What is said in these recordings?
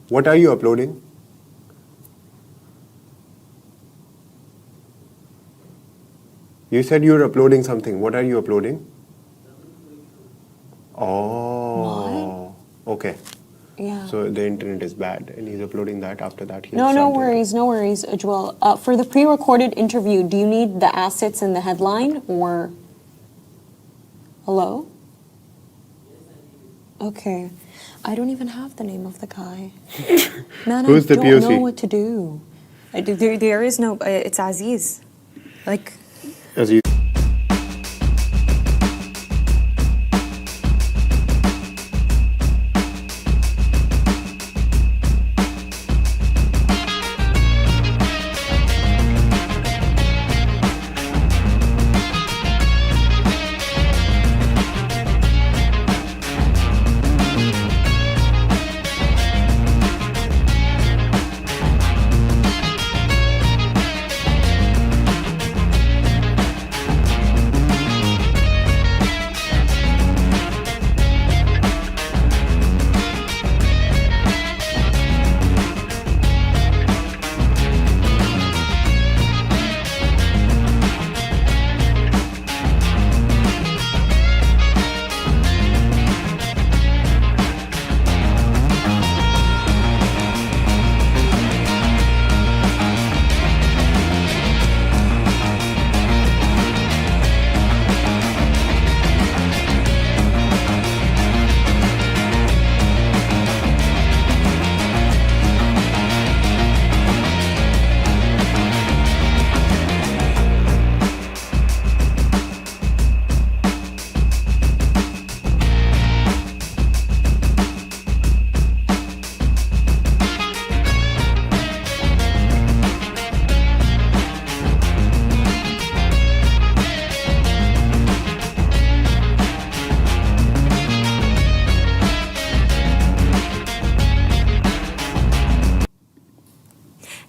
What are you uploading? You said you were uploading something. What are you uploading? Oh. Okay. Yeah. So the internet is bad, and he's uploading that. After that, he'll No start worries, Joel. For the pre-recorded interview, do you need the assets in the headline or? Hello? Okay. I don't even have the name of the guy. Man, Who's the I don't POC? know what to do. There is no. It's Aziz. Like. As you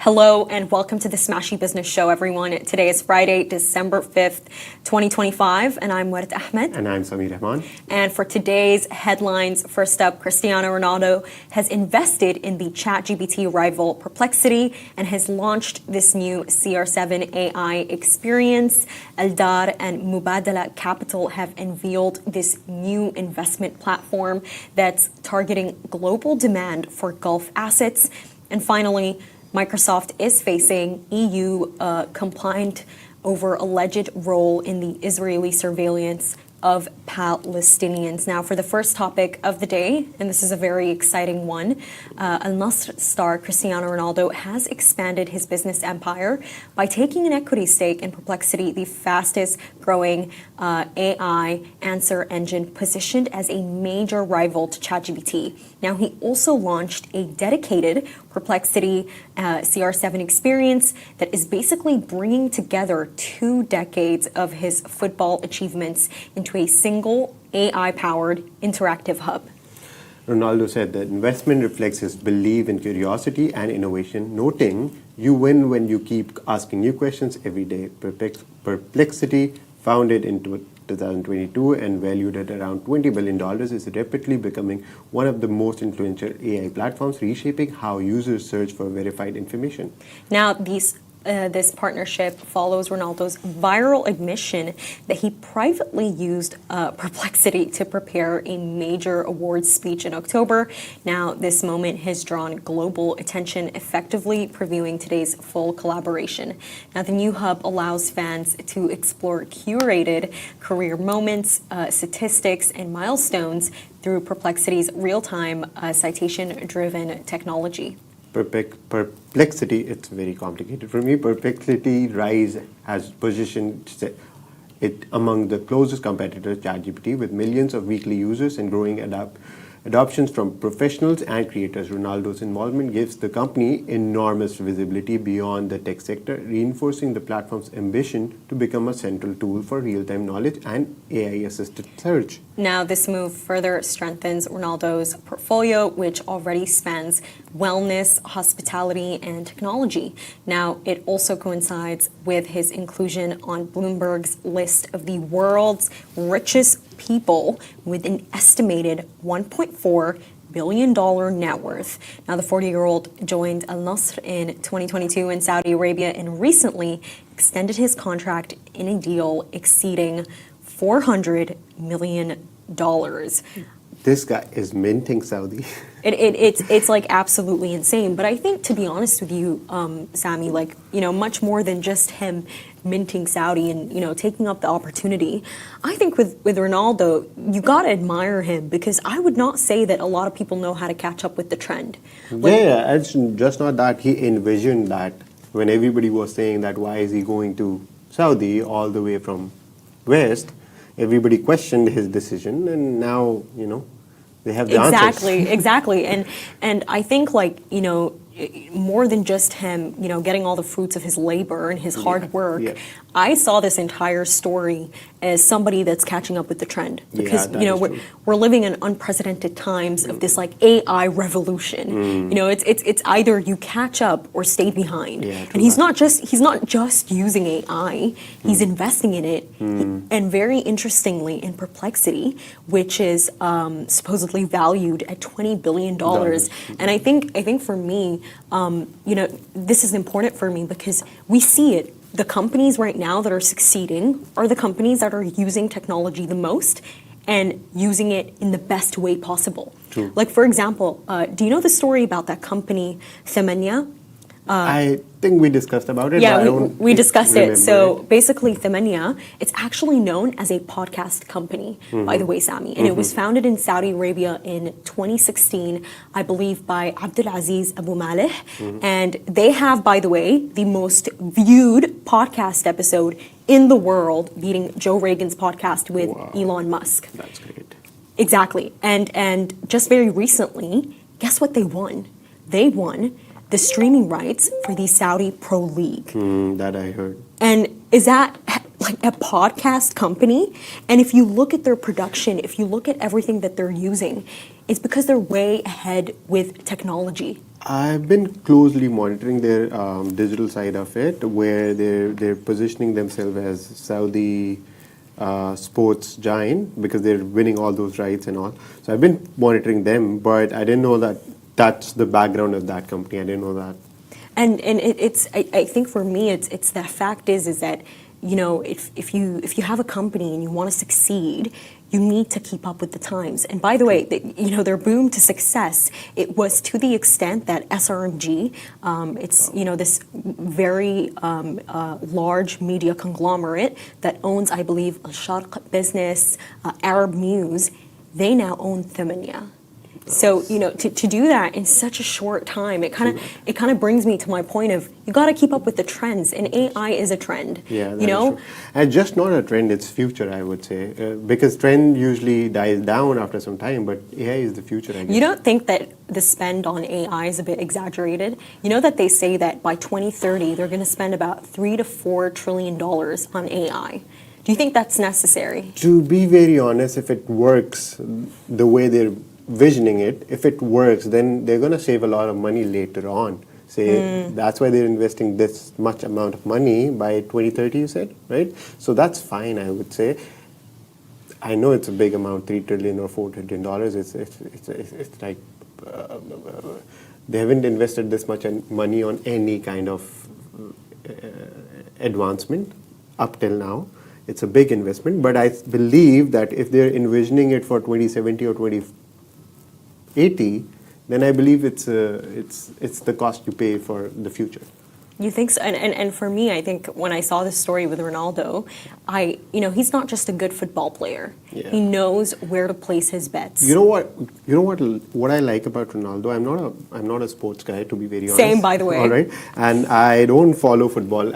Hello and welcome to the Smashi Business Show, everyone. Today is Friday, December 5th, 2025, and I'm Warid Ahmed. and I'm Samir Rahman. And for today's headlines, first up, Cristiano Ronaldo has invested in the ChatGPT rival Perplexity and has launched this new CR7 AI experience. Aldar and Mubadala Capital have unveiled this new investment platform that's targeting global demand for Gulf assets. And finally, Microsoft is facing EU complaint over alleged role in the Israeli surveillance of Palestinians. Now, for the first topic of the day, and this is a very exciting one, Al Nassr star Cristiano Ronaldo has expanded his business empire by taking an equity stake in Perplexity, the fastest growing AI answer engine positioned as a major rival to ChatGPT. Now, he also launched a dedicated Perplexity CR7 experience that is basically bringing together 2 decades of his football achievements into a single AI-powered interactive hub. Ronaldo said the investment reflects his belief in curiosity and innovation, noting, "You win when you keep asking new questions every day." Perplexity, founded in 2022 and valued at around $20 billion, is rapidly becoming one of the most influential AI platforms, reshaping how users search for verified information. Now, this partnership follows Ronaldo's viral admission that he privately used Perplexity to prepare a major awards speech in October. Now, this moment has drawn global attention, effectively previewing today's full collaboration. Now, the new hub allows fans to explore curated career moments, statistics, and milestones through Perplexity's real-time citation-driven technology. Perplexity, it's very complicated for me. Perplexity Rise has positioned it among the closest competitors, ChatGPT, with millions of weekly users and growing adoptions from professionals and creators. Ronaldo's involvement gives the company enormous visibility beyond the tech sector, reinforcing the platform's ambition to become a central tool for real-time knowledge and AI-assisted search. Now, this move further strengthens Ronaldo's portfolio, which already spans wellness, hospitality, and technology. Now, it also coincides with his inclusion on Bloomberg's list of the world's richest people with an estimated $1.4 billion net worth. Now, the 40-year-old joined Al Nasr in 2022 in Saudi Arabia and recently extended his contract in a deal exceeding $400 million. This guy is minting Saudi. It's like absolutely insane. But I think, to be honest with you, Sami, like, much more than just him minting Saudi and, taking up the opportunity. I think with Ronaldo, you got to admire him because I would not say that a lot of people know how to catch up with the trend. Yeah, it's just not that he envisioned that when everybody was saying that why is he going to Saudi all the way from West, everybody questioned his decision and now, they have the answers. Exactly. And I think more than just him, getting all the fruits of his labor and his hard work, I saw this entire story as somebody that's catching up with the trend because we're living in unprecedented times of this AI revolution. It's either you catch up or stay behind. And he's not just using AI, he's investing in it. And very interestingly, in Perplexity, which is supposedly valued at $20 billion. And I think for me, this is important for me because we see it. The companies right now that are succeeding are the companies that are using technology the most and using it in the best way possible. True. Like, for example, do you know the story about that company, Thamania? I think we discussed about it. Yeah, but I don't we discussed remember it. So basically, Thamania, it's actually known as a podcast company, by the way, Sami. And it was founded in Saudi Arabia in 2016, I believe, by Abdulaziz Abu Maleh. And they have, by the way, the most viewed podcast episode in the world, beating Joe Rogan's podcast with Elon Musk. That's great. Exactly. And just very recently, guess what they won? They won the streaming rights for the Saudi Pro League. That I heard. And is that like a podcast company? And if you look at their production, if you look at everything that they're using, it's because they're way ahead with technology. I've been closely monitoring their digital side of it, where they're positioning themselves as Saudi sports giant because they're winning all those rights and all. So I've been monitoring them, but I didn't know that that's the background of that company. I didn't know that. And I think for me it's the fact is that if you have a company and you want to succeed, you need to keep up with the times. And by the way, their boom to success, it was to the extent that SRMG, it's this very large media conglomerate that owns, I believe, Al-Sharq Business, Arab News. They now own Thamania. So to do that in such a short time, it kind of brings me to my point of you got to keep up with the trends, and AI is a trend. Yeah, that is true. And just not a trend; it's future, I would say, because trend usually dies down after some time, but AI is the future. I guess. You don't think that the spend on AI is a bit exaggerated? You know that they say that by 2030 they're going to spend about $3 to $4 trillion on AI. Do you think that's necessary? To be very honest, if it works the way they're visioning it, if it works, then they're going to save a lot of money later on. That's why they're investing this much amount of money by 2030, you said, right? So that's fine, I would say. I know it's a big amount, $3 trillion or $4 trillion. It's like they haven't invested this much money on any kind of advancement up till now. It's a big investment, but I believe that if they're envisioning it for 2070 or 2080, then I believe it's the cost you pay for the future. You think so? And for me, I think when I saw this story with Ronaldo, he's not just a good football player. Yeah. He knows where to place his bets. You know what I like about Ronaldo? I'm not a sports guy, to be very honest. Same, by the way. All right, and I don't follow football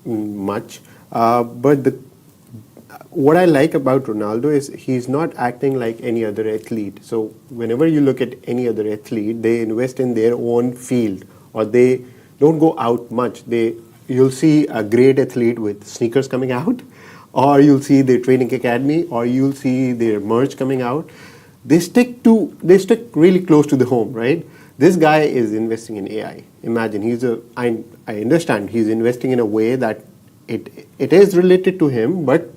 much. But what I like about Ronaldo is he's not acting like any other athlete. So whenever you look at any other athlete, they invest in their own field, or they don't go out much. You'll see a great athlete with sneakers coming out, or you'll see their training academy, or you'll see their merch coming out. They stick really close to the home, right? This guy is investing in AI. Imagine I understand he's investing in a way that it is related to him, but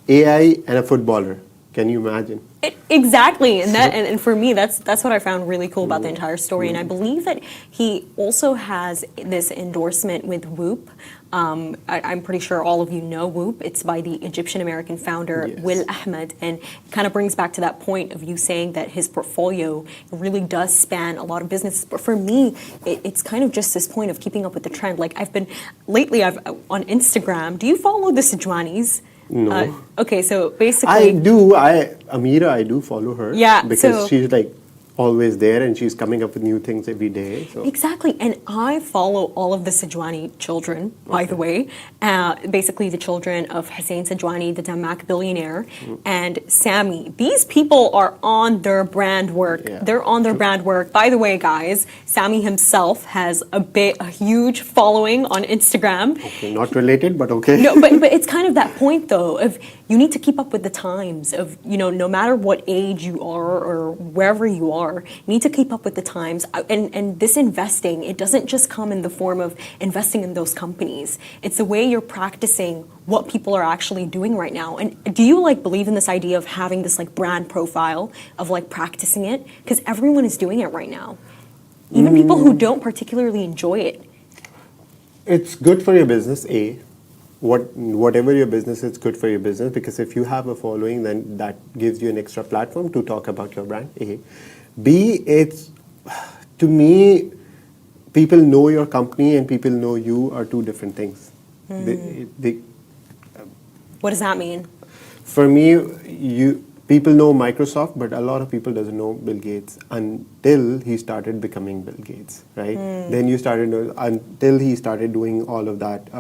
AI and a footballer. Can you imagine? Exactly, and for me, that's what I found really cool about the entire story. And I believe that he also has this endorsement with Whoop. I'm pretty sure all of you know Whoop. It's by the Egyptian American founder Yes. Will Ahmed, and it kind of brings back to that point of you saying that his portfolio really does span a lot of businesses. But for me, it's kind of just this point of keeping up with the trend. Like I've on Instagram. Do you follow the Sejwanis? No. Okay, so basically, I do. Amira, I do follow her. Yeah, Because so- she's like always there and she's coming up with new things every day. So. Exactly, and I follow all of the Sejwani children, by the way. Basically, the children of Hussein Sejwani, the Damak billionaire, and Sami. These people are on their brand work. Yeah. They're on their brand work. By the way, guys, Sami himself has a huge following on Instagram. Okay, not related, but okay. No, but it's kind of that point though of you need to keep up with the times of no matter what age you are or wherever you are, you need to keep up with the times. And this investing, it doesn't just come in the form of investing in those companies. It's the way you're practicing what people are actually doing right now. And do you believe in this idea of having this brand profile of practicing it? Because everyone is doing it right now. Even people who don't particularly enjoy it. It's good for your business, A. Whatever your business is, good for your business, because if you have a following, then that gives you an extra platform to talk about your brand, A. B, to me, people know your company and people know you are two different things. What does that mean? For me, people know Microsoft, but a lot of people doesn't know Bill Gates until he started becoming Bill Gates, right? Then you started until he started doing all of that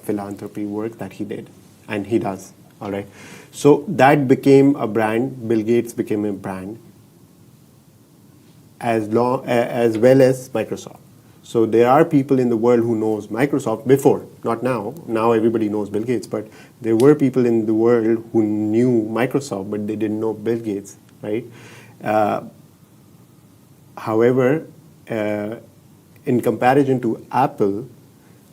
philanthropy work that he did, and he does. All right, so that became a brand. Bill Gates became a brand, as well as Microsoft. So there are people in the world who knows Microsoft before, not now. Now everybody knows Bill Gates, but there were people in the world who knew Microsoft, but they didn't know Bill Gates, right? However, in comparison to Apple,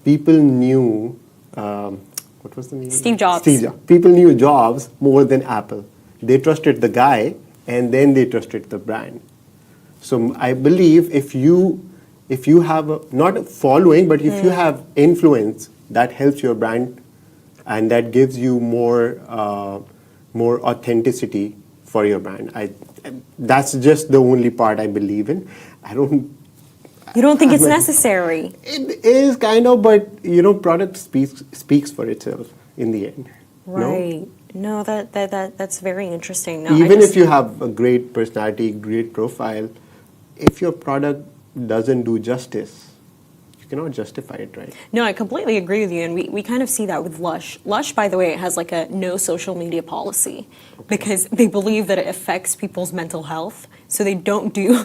people knew, what was the name? Steve Jobs. Steve Jobs. People knew Jobs more than Apple. They trusted the guy, and then they trusted the brand. So I believe if you have not a following, but if you have influence, that helps your brand, and that gives you more authenticity for your brand. That's just the only part I believe in. You don't think it's necessary? It is kind of, but product speaks for itself in the end. Right. No, that's very interesting. No, Even if you have a great personality, great profile, if your product doesn't do justice, you cannot justify it, right? No, I completely agree with you, and we kind of see that with Lush. Lush, by the way, has a no social media policy because they believe that it affects people's mental health. So they don't do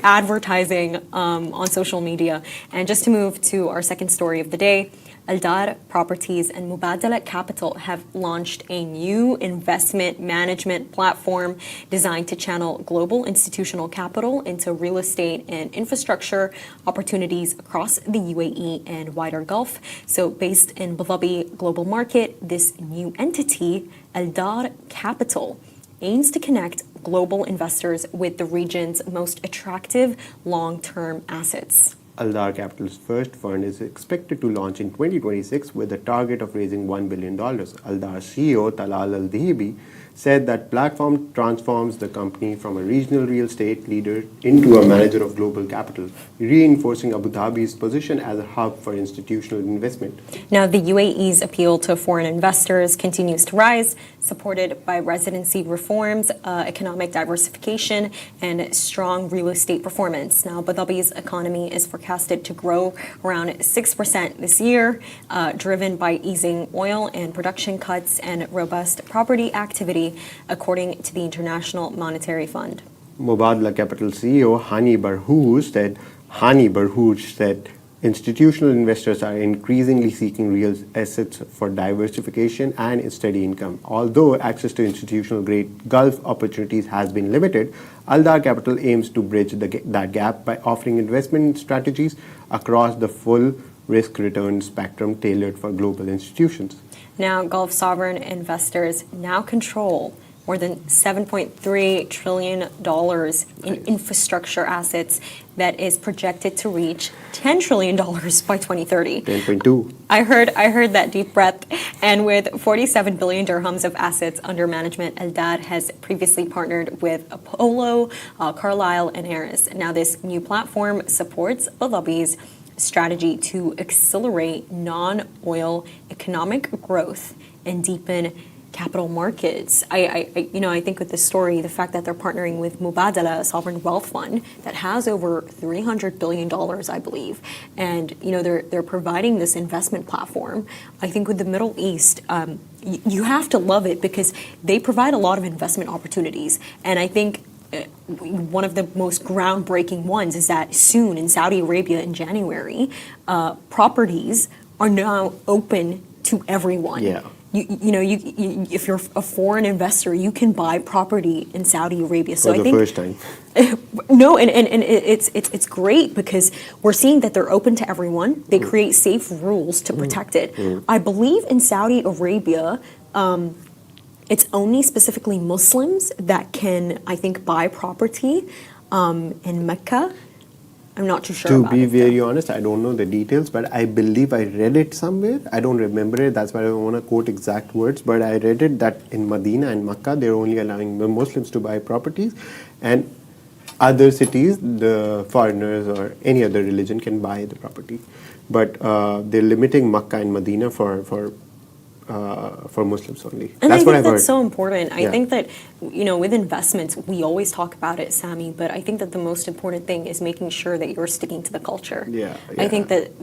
advertising on social media. And just to move to our second story of the day, Aldar Properties and Mubadala Capital have launched a new investment management platform designed to channel global institutional capital into real estate and infrastructure opportunities across the UAE and wider Gulf. So based in Abu Dhabi global market, this new entity, Aldar Capital, aims to connect global investors with the region's most attractive long-term assets. Aldar Capital's first fund is expected to launch in 2026 with a target of raising $1 billion. Aldar CEO Talal Al-Dhibi said that platform transforms the company from a regional real estate leader into a manager of global capital, reinforcing Abu Dhabi's position as a hub for institutional investment. Now, the UAE's appeal to foreign investors continues to rise, supported by residency reforms, economic diversification, and strong real estate performance. Now, Abu Dhabi's economy is forecasted to grow around 6% this year, driven by easing oil and production cuts and robust property activity, according to the International Monetary Fund. Mubadala Capital CEO Hani Barhouj said institutional investors are increasingly seeking real assets for diversification and steady income. Although access to institutional-grade Gulf opportunities has been limited, Aldar Capital aims to bridge that gap by offering investment strategies across the full risk-return spectrum tailored for global institutions. Now, Gulf sovereign investors now control more than $7.3 trillion in infrastructure assets that is projected to reach $10 trillion by 2030. 10.2. I heard that deep breath. And with 47 billion dirhams of assets under management, Aldar has previously partnered with Apollo, Carlyle, and Harris. Now, this new platform supports Abu Dhabi's strategy to accelerate non-oil economic growth and deepen capital markets. I think with this story, the fact that they're partnering with Mubadala, a sovereign wealth fund that has over $300 billion, I believe, and they're providing this investment platform. I think with the Middle East, you have to love it because they provide a lot of investment opportunities, and I think one of the most groundbreaking ones is that soon in Saudi Arabia in January, properties are now open to everyone. Yeah. If you're a foreign investor, you can buy property in Saudi Arabia. So For the first time. No, and it's great because we're seeing that they're open to everyone. They create safe rules to protect it. I believe in Saudi Arabia, it's only specifically Muslims that can, I think, buy property in Mecca. I'm not too sure To about be it, very honest, I don't know the details, but I believe I read it somewhere. I don't remember it. That's why I don't want to quote exact words, but I read it that in Medina and Makkah, they're only allowing the Muslims to buy properties, and other cities, the foreigners or any other religion can buy the property. But they're limiting Makkah and Medina for Muslims only. And That's I what think I've that's heard. so important. I Yeah. think that, with investments, we always talk about it, Sami, but I think that the most important thing is making sure that you're sticking to the culture. Yeah, I think that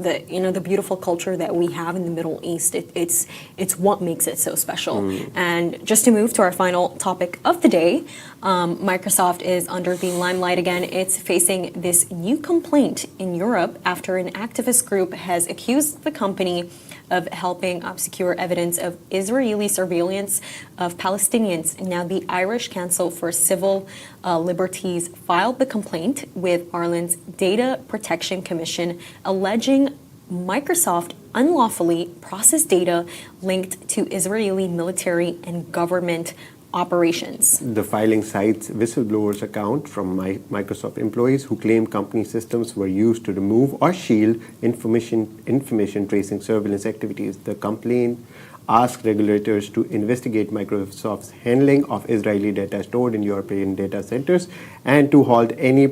the beautiful culture that we have in the Middle East, it's what makes it so special. And just to move to our final topic of the day, Microsoft is under the limelight again. It's facing this new complaint in Europe after an activist group has accused the company of helping obscure evidence of Israeli surveillance of Palestinians. Now, the Irish Council for Civil Liberties filed the complaint with Ireland's Data Protection Commission, alleging Microsoft unlawfully processed data linked to Israeli military and government operations. The filing cites whistleblowers' account from Microsoft employees who claim company systems were used to remove or shield information tracing surveillance activities. The complaint asked regulators to investigate Microsoft's handling of Israeli data stored in European data centers and to halt any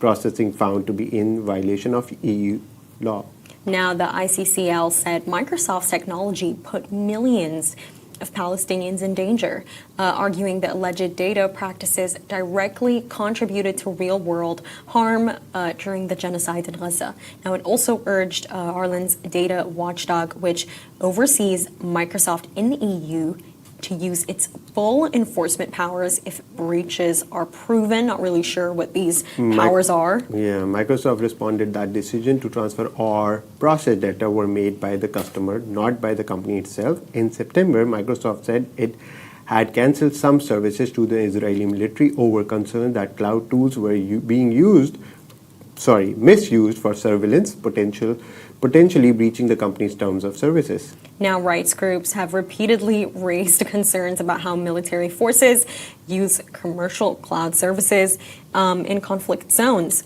processing found to be in violation of EU law. Now, the ICCL said Microsoft's technology put millions of Palestinians in danger, arguing that alleged data practices directly contributed to real-world harm during the genocide in Gaza. Now, it also urged Ireland's data watchdog, which oversees Microsoft in the EU, to use its full enforcement powers if breaches are proven. Not really sure what these powers are. Yeah, Microsoft responded that decision to transfer or process data were made by the customer, not by the company itself. In September, Microsoft said it had cancelled some services to the Israeli military over concern that cloud tools were being misused for surveillance, potentially breaching the company's terms of services. Now, rights groups have repeatedly raised concerns about how military forces use commercial cloud services in conflict zones.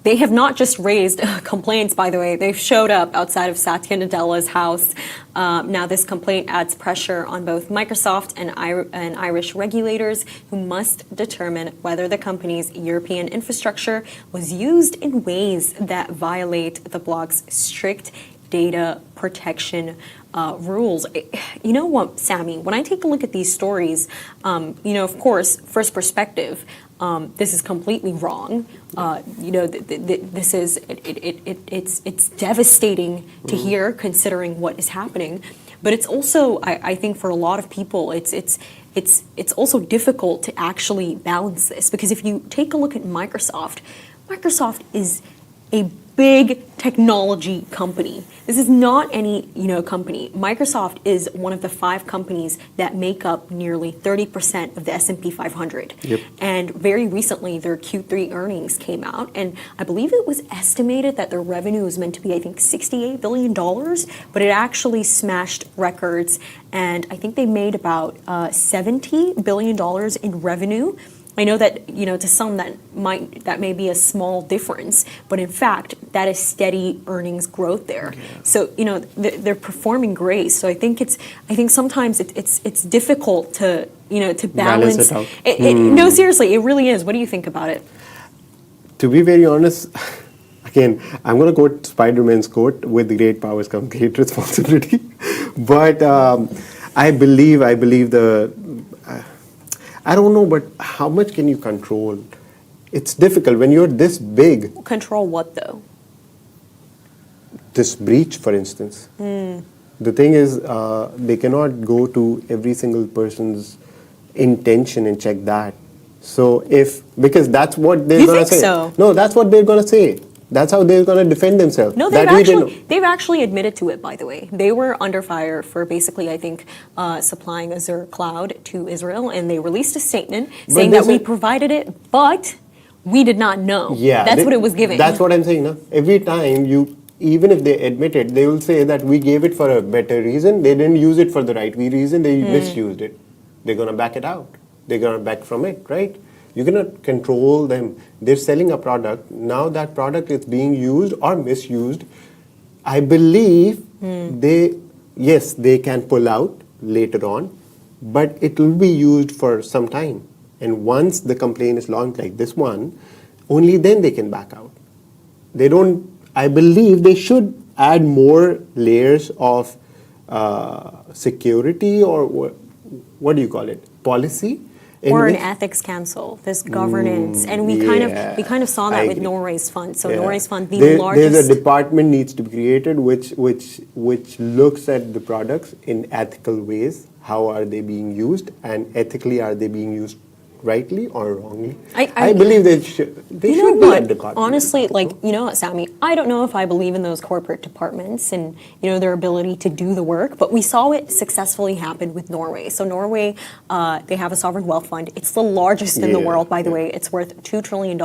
They have not just raised complaints, by the way. They've showed up outside of Satya Nadella's house. Now, this complaint adds pressure on both Microsoft and Irish regulators, who must determine whether the company's European infrastructure was used in ways that violate the bloc's strict data protection rules. You know what, Sami, when I take a look at these stories, of course, first perspective, this is completely wrong. This is it's devastating to hear, considering what is happening. But it's also, I think, for a lot of people, it's also difficult to actually balance this, because if you take a look at Microsoft is a big technology company. This is not any, company. Microsoft is one of the 5 companies that make up nearly 30% of the S&P 500. Yep. And very recently, their Q3 earnings came out, and I believe it was estimated that their revenue was meant to be, I think, $68 billion, but it actually smashed records, and I think they made about $70 billion in revenue. I know that, to some that may be a small difference, but in fact, that is steady earnings growth there. Yeah. So, they're performing great. So I think sometimes it's difficult to, to balance. it out. No, seriously, it really is. What do you think about it? To be very honest, again, I'm going to quote Spider-Man's quote, with great powers come great responsibility. But I believe I don't know, but how much can you control? It's difficult when you're this big. Control what, though? This breach, for instance. The thing is, they cannot go to every single person's intention and check that. So because that's what they're going to say. So? No, that's what they're going to say. That's how they're going to defend themselves. No, they've actually admitted to it, by the way. They were under fire for basically, I think, supplying Azure Cloud to Israel, and they released a statement saying that we provided it, but we did not know. Yeah, that's what it was giving. That's what I'm saying. No? Every time even if they admit it, they will say that we gave it for a better reason. They didn't use it for the right reason. They misused it. They're going to back it out. They're going to back from it, right? You cannot control them. They're selling a product. Now that product is being used or misused. I believe they can pull out later on, but it will be used for some time. And once the complaint is launched like this one, only then they can back out. I believe they should add more layers of security, or what do you call it? Policy. Or an ethics council, this governance, and we kind of saw that with Norway's fund. So Norway's fund, the largest. There's a department needs to be created which looks at the products in ethical ways. How are they being used, and ethically are they being used rightly or wrongly? I believe they should be at department. Honestly, Sammy, I don't know if I believe in those corporate departments and their ability to do the work, but we saw it successfully happen with Norway. So Norway, they have a sovereign wealth fund. It's the largest in the world, by the way. It's worth $2 trillion.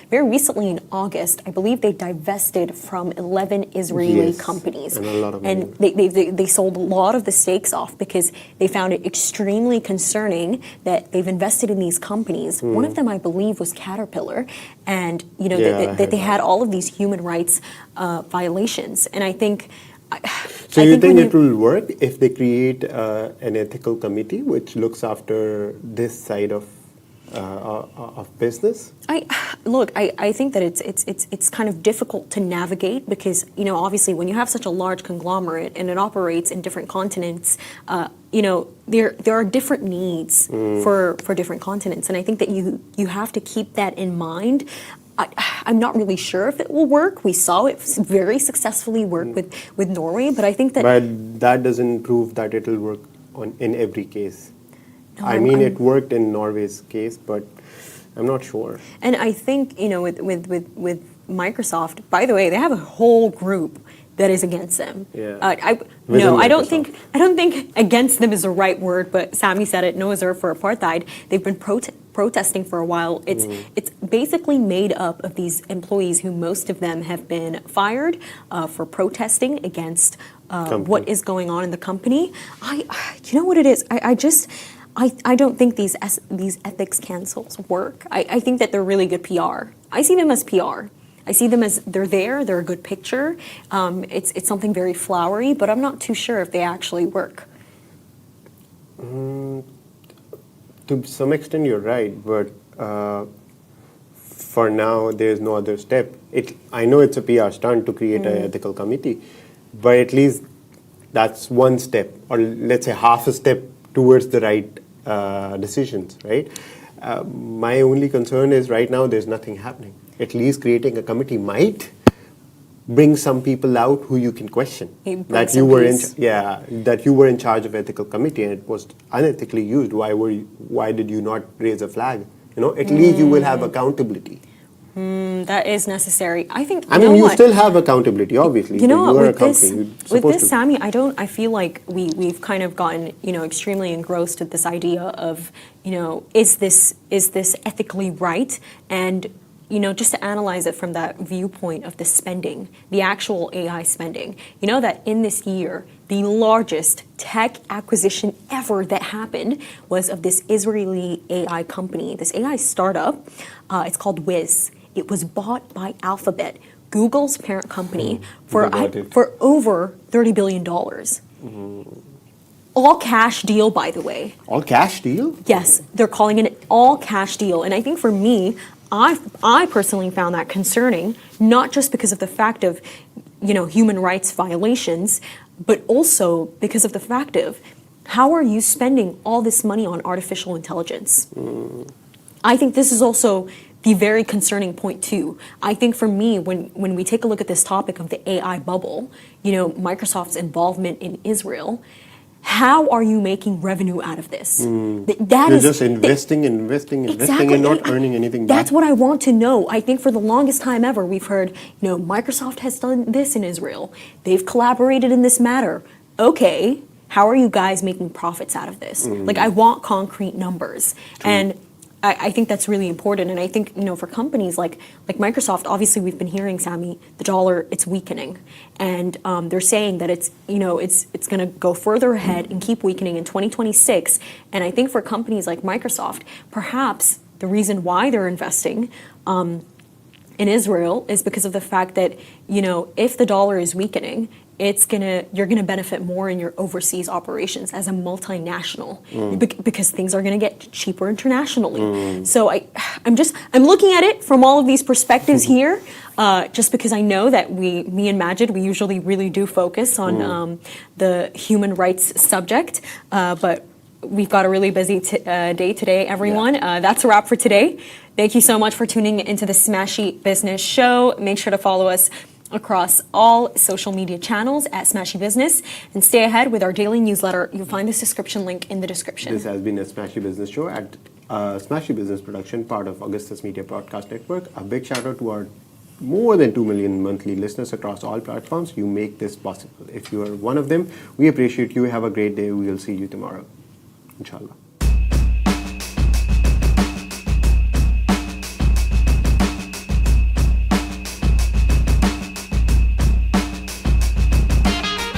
Very recently in August, I believe they divested from 11 Israeli companies. And a lot of and they sold a lot of the stakes off because they found it extremely concerning that they've invested in these companies. One of them, I believe, was Caterpillar, and that they had all of these human rights violations. And I think. So you think it will work if they create an ethical committee which looks after this side of business? I think that it's kind of difficult to navigate because obviously when you have such a large conglomerate and it operates in different continents, there are different needs for different continents, and I think that you have to keep that in mind. I'm not really sure if it will work. We saw it very successfully work with Norway, but I think that. But that doesn't prove that it will work in every case. No, it worked in Norway's case, but I'm not sure. And I think with Microsoft, by the way, they have a whole group that is against them. Yeah. I don't think against them is the right word, but Sammy said it. No Azure for apartheid. They've been protesting for a while. It's basically made up of these employees who most of them have been fired for protesting against what is going on in the company. You know what it is? I don't think these ethics councils work. I think that they're really good PR. I see them as PR. I see them as they're a good picture. It's something very flowery, but I'm not too sure if they actually work. To some extent, you're right, but for now, there's no other step. I know it's a PR stunt to create an ethical committee, but at least that's one step, or let's say half a step towards the right decisions, right? My only concern is right now there's nothing happening. At least creating a committee might bring some people out who you can question. That you were in charge of ethical committee and it was unethically used. Why did you not raise a flag? At least you will have accountability. That is necessary. I think. I mean, you still have accountability, obviously. You know but what? you are a With this, company. You're with supposed this, to. Sammy, I feel like we've kind of gotten extremely engrossed with this idea of is this ethically right? And just to analyze it from that viewpoint of the spending, the actual AI spending. You know that in this year, the largest tech acquisition ever that happened was of this Israeli AI company, this AI startup. It's called Wiz. It was bought by Alphabet, Google's parent company, for over $30 billion. All cash deal, by the way. All cash deal? Yes, they're calling it an all cash deal. And I think for me, I personally found that concerning, not just because of the fact of, human rights violations, but also because of the fact of how are you spending all this money on artificial intelligence? I think this is also the very concerning point too. I think for me, when we take a look at this topic of the AI bubble, Microsoft's involvement in Israel, how are you making revenue out of this? You're just investing and not earning anything back. That's what I want to know. I think for the longest time ever, we've heard, Microsoft has done this in Israel. They've collaborated in this matter. Okay, how are you guys making profits out of this? Like, I want concrete numbers. True. And I think that's really important. And I think, for companies like Microsoft, obviously we've been hearing, Sammy, the dollar, it's weakening. And they're saying that it's going to go further ahead and keep weakening in 2026. And I think for companies like Microsoft, perhaps the reason why they're investing in Israel is because of the fact that, if the dollar is weakening, you're gonna benefit more in your overseas operations as a multinational because things are gonna get cheaper internationally. So I'm looking at it from all of these perspectives here, just because I know that me and Majid, we usually really do focus on the human rights subject, but we've got a really busy day today, everyone. Yeah. That's a wrap for today. Thank you so much for tuning into the Smashi Business Show. Make sure to follow us across all social media channels at Smashi Business and stay ahead with our daily newsletter. You'll find this description link in the description. This has been a Smashi Business Show at Smashi Business Production, part of Augustus Media Broadcast Network. A big shout out to our more than 2 million monthly listeners across all platforms. You make this possible. If you are one of them, we appreciate you. Have a great day. We will see you tomorrow. Inshallah.